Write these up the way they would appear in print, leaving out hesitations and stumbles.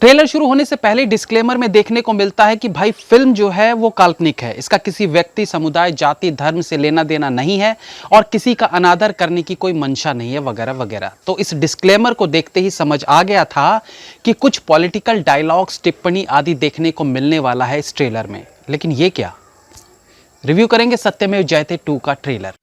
Trailer शुरू होने से पहले डिस्क्लेमर में देखने को मिलता है कि भाई फिल्म जो है वो काल्पनिक है। इसका किसी व्यक्ति, समुदाय, जाति, धर्म से लेना देना नहीं है और किसी का अनादर करने की कोई मंशा नहीं है वगैरह वगैरह। तो इस डिस्क्लेमर को देखते ही समझ आ गया था कि कुछ पॉलिटिकल डायलॉग्स, टिप्पणी आदि देखने को मिलने वाला है इस ट्रेलर में। लेकिन ये क्या? रिव्यू करेंगे सत्यमेव जयते 2 का ट्रेलर।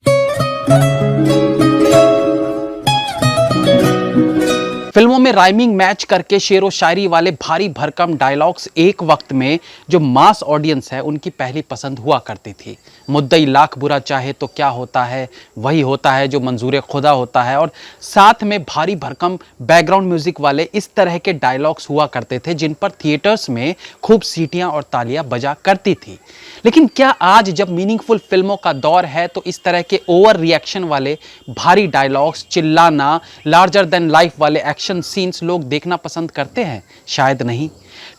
फिल्मों में राइमिंग मैच करके शेरो शायरी वाले भारी भरकम डायलॉग्स एक वक्त में जो मास ऑडियंस है उनकी पहली पसंद हुआ करती थी। मुद्दई लाख बुरा चाहे तो क्या होता है, वही होता है जो मंजूर खुदा होता है, और साथ में भारी भरकम बैकग्राउंड म्यूजिक वाले इस तरह के डायलॉग्स हुआ करते थे जिन पर थिएटर्स में खूब सीटियां और तालियां बजा करती थी। लेकिन क्या आज जब मीनिंगफुल फिल्मों का दौर है तो इस तरह के ओवर रिएक्शन वाले भारी डायलॉग्स, चिल्लाना, लार्जर देन लाइफ वाले एक्शन सीन्स लोग देखना पसंद करते हैं? शायद नहीं।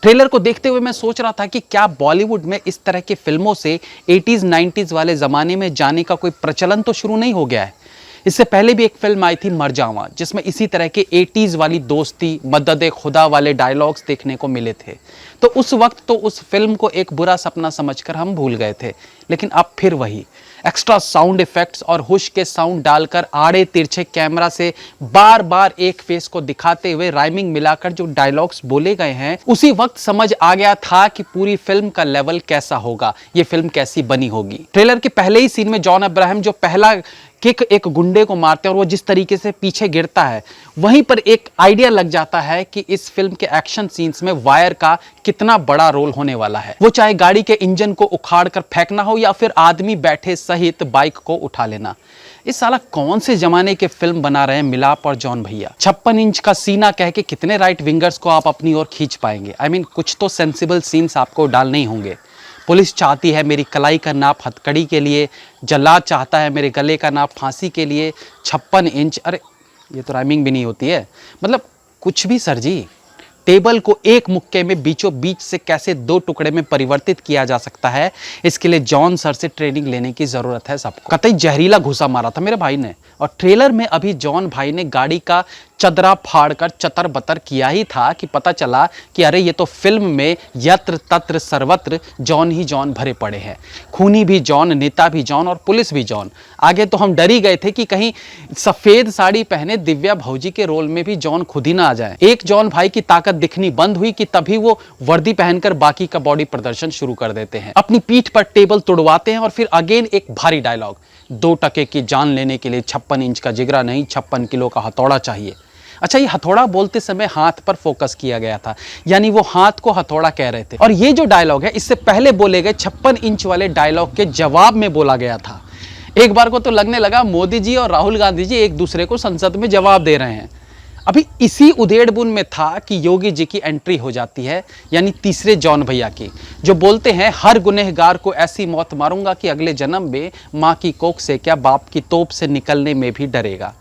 ट्रेलर को देखते हुए मैं सोच रहा था कि क्या बॉलीवुड में इस तरह की फिल्मों से 80s 90s वाले जमाने में जाने का कोई प्रचलन तो शुरू नहीं हो गया है। इससे पहले भी एक फिल्म आई थी मर जावा, जिसमें इसी तरह के 80s वाली दोस्ती, मदद खुदा वाले डायलॉग्स देखने को मिले थे। तो उस वक्त तो उस फिल्म को एक बुरा सपना समझकर हम भूल गए थे। लेकिन अब फिर वही एक्स्ट्रा साउंड इफेक्ट्स और हुश के साउंड डालकर आड़े तिरछे कैमरा से बार बार एक फेस को दिखाते हुए राइमिंग मिलाकर जो डायलॉग्स बोले गए हैं, उसी वक्त समझ आ गया था कि पूरी फिल्म का लेवल कैसा होगा, ये फिल्म कैसी बनी होगी। ट्रेलर के पहले ही सीन में जॉन अब्राहम जो पहला किक एक गुंडे को मारते हैं और वो जिस तरीके से पीछे गिरता है, वहीं पर एक आइडिया लग जाता है कि इस फिल्म के एक्शन सीन्स में वायर का कितना बड़ा रोल होने वाला है। वो चाहे गाड़ी के इंजन को उखाड़ कर फेंकना हो या फिर आदमी बैठे सहित बाइक को उठा लेना। इस साला कौन से जमाने के फिल्म बना रहे हैं मिलाप और जॉन भैया। 56 इंच का सीना कह के कितने राइट विंगर्स को आप अपनी ओर खींच पाएंगे? आई मीन कुछ तो सेंसिबल सीन्स आपको डालने ही होंगे। पुलिस चाहती है मेरी कलाई का नाप हथकड़ी के लिए, जल्लाद चाहता है मेरे गले का नाप फांसी के लिए। 56 इंच, अरे ये तो राइमिंग भी नहीं होती है। मतलब कुछ भी सर जी। टेबल को एक मुक्के में बीचों बीच से कैसे 2 टुकड़े में परिवर्तित किया जा सकता है, इसके लिए जॉन सर से ट्रेनिंग लेने की जरूरत है सबको। कतई जहरीला घुसा मारा था मेरे भाई ने। और ट्रेलर में अभी जॉन भाई ने गाड़ी का चदरा फाड़कर चतर बतर किया ही था कि पता चला कि अरे ये तो फिल्म में यत्र तत्र सर्वत्र जॉन ही जॉन भरे पड़े हैं। खूनी भी जॉन, नेता भी जॉन और पुलिस भी जॉन। आगे तो हम डर ही गए थे कि कहीं सफेद साड़ी पहने दिव्या भौजी के रोल में भी जॉन खुद ही ना आ जाए। एक जॉन भाई की ताकत दिखनी बंद हुई कि तभी वो वर्दी पहनकर बाकी का बॉडी प्रदर्शन शुरू कर देते हैं। अपनी पीठ पर टेबल तोड़वाते हैं और फिर अगेन एक भारी डायलॉग, 2 टके की जान लेने के लिए 56 इंच का जिगरा नहीं, 56 किलो का हथौड़ा चाहिए। अच्छा, ये हथौड़ा बोलते समय हाथ पर फोकस किया गया था, यानी वो हाथ को हथौड़ा कह रहे थे। और ये जो डायलॉग है इससे पहले बोले गए 56 इंच वाले डायलॉग के जवाब में बोला गया था। एक बार को तो लगने लगा मोदी जी और राहुल गांधी जी एक दूसरे को संसद में जवाब दे रहे हैं। अभी इसी उधेड़बुन में था कि योगी जी की एंट्री हो जाती है, यानी तीसरे जॉन भैया की, जो बोलते हैं हर गुनहगार को ऐसी मौत मारूंगा कि अगले जन्म में माँ की कोख से क्या बाप की तोप से निकलने में भी डरेगा।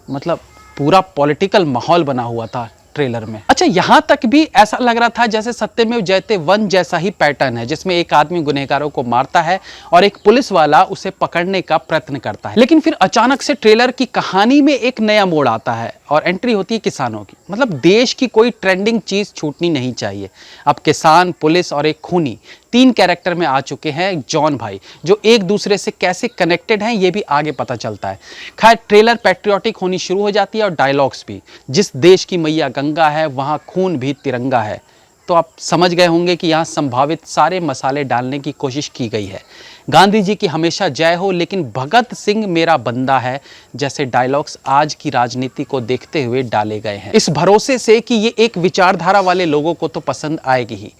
मतलब पूरा पॉलिटिकल माहौल बना हुआ था ट्रेलर में। अच्छा, यहां तक भी ऐसा लग रहा था जैसे सत्यमेव जयते 1 जैसा ही पैटर्न है, जिसमें एक आदमी गुनहगारों को मारता है और एक पुलिस वाला उसे पकड़ने का प्रयत्न करता है। लेकिन फिर अचानक से ट्रेलर की कहानी में एक नया मोड़ आता है और एंट्री होती है किसानों की। मतलब देश की कोई ट्रेंडिंग चीज छूटनी नहीं चाहिए। अब किसान, पुलिस और एक खूनी, 3 कैरेक्टर में आ चुके हैं जॉन भाई, जो एक दूसरे से कैसे कनेक्टेड हैं ये भी आगे पता चलता है। खैर, ट्रेलर पैट्रियोटिक होनी शुरू हो जाती है और डायलॉग्स भी। जिस देश की मैया गंगा है वहां खून भी तिरंगा है। तो आप समझ गए होंगे कि यहाँ संभावित सारे मसाले डालने की कोशिश की गई है। गांधी जी की हमेशा जय हो, लेकिन भगत सिंह मेरा बंदा है जैसे डायलॉग्स आज की राजनीति को देखते हुए डाले गए हैं, इस भरोसे से कि ये एक विचारधारा वाले लोगों को तो पसंद आएगी ही।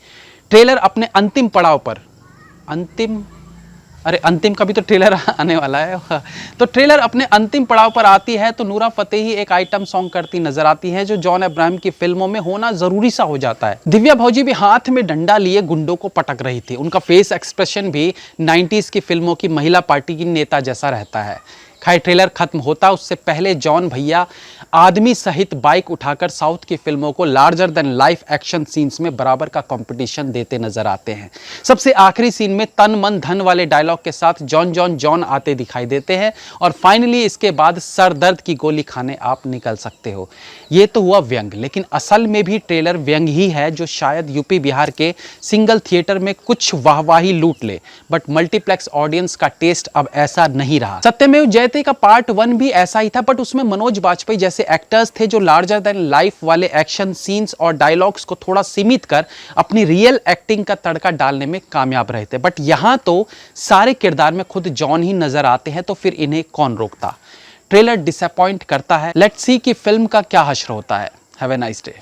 ट्रेलर अपने अंतिम पड़ाव पर, अंतिम का भी तो ट्रेलर आने वाला है। तो ट्रेलर अपने अंतिम पड़ाव पर आती है तो नूरा फतेही एक आइटम सॉन्ग करती नजर आती है, जो जॉन अब्राहम की फिल्मों में होना जरूरी सा हो जाता है। दिव्या भौजी भी हाथ में डंडा लिए गुंडों को पटक रही थी। उनका फेस एक्सप्रेशन भी 90s की फिल्मों की महिला पार्टी की नेता जैसा रहता है। खैर ट्रेलर खत्म होता उससे पहले जॉन भैया आदमी सहित बाइक उठाकर साउथ की फिल्मों को larger than life action scenes में बराबर का कंपटीशन देते नजर आते हैं। सबसे आखिरी सीन में तन मन धन वाले डायलॉग के साथ जॉन जॉन जॉन आते दिखाई देते हैं और फाइनली इसके बाद सर दर्द की गोली खाने आप निकल सकते हो। ये तो हुआ व्यंग, लेकिन असल में भी ट्रेलर व्यंग ही है जो शायद यूपी बिहार के सिंगल थिएटर में कुछ वाहवाही लूट ले, बट मल्टीप्लेक्स ऑडियंस का टेस्ट अब ऐसा नहीं रहा। सत्यमेव जयते का पार्ट 1 भी ऐसा ही था, बट उसमें मनोज बाजपेयी जैसे एक्टर्स थे जो लार्जर देन लाइफ वाले एक्शन सीन्स और डायलॉग्स को थोड़ा सीमित कर अपनी रियल एक्टिंग का तड़का डालने में कामयाब रहे थे। बट यहां तो सारे किरदार में खुद जॉन ही नजर आते हैं, तो फिर इन्हें कौन रोकता। ट्रेलर डिसअपॉइंट करता है। लेट्स सी कि फिल्म का क्या हश्र होता है। Have a nice day.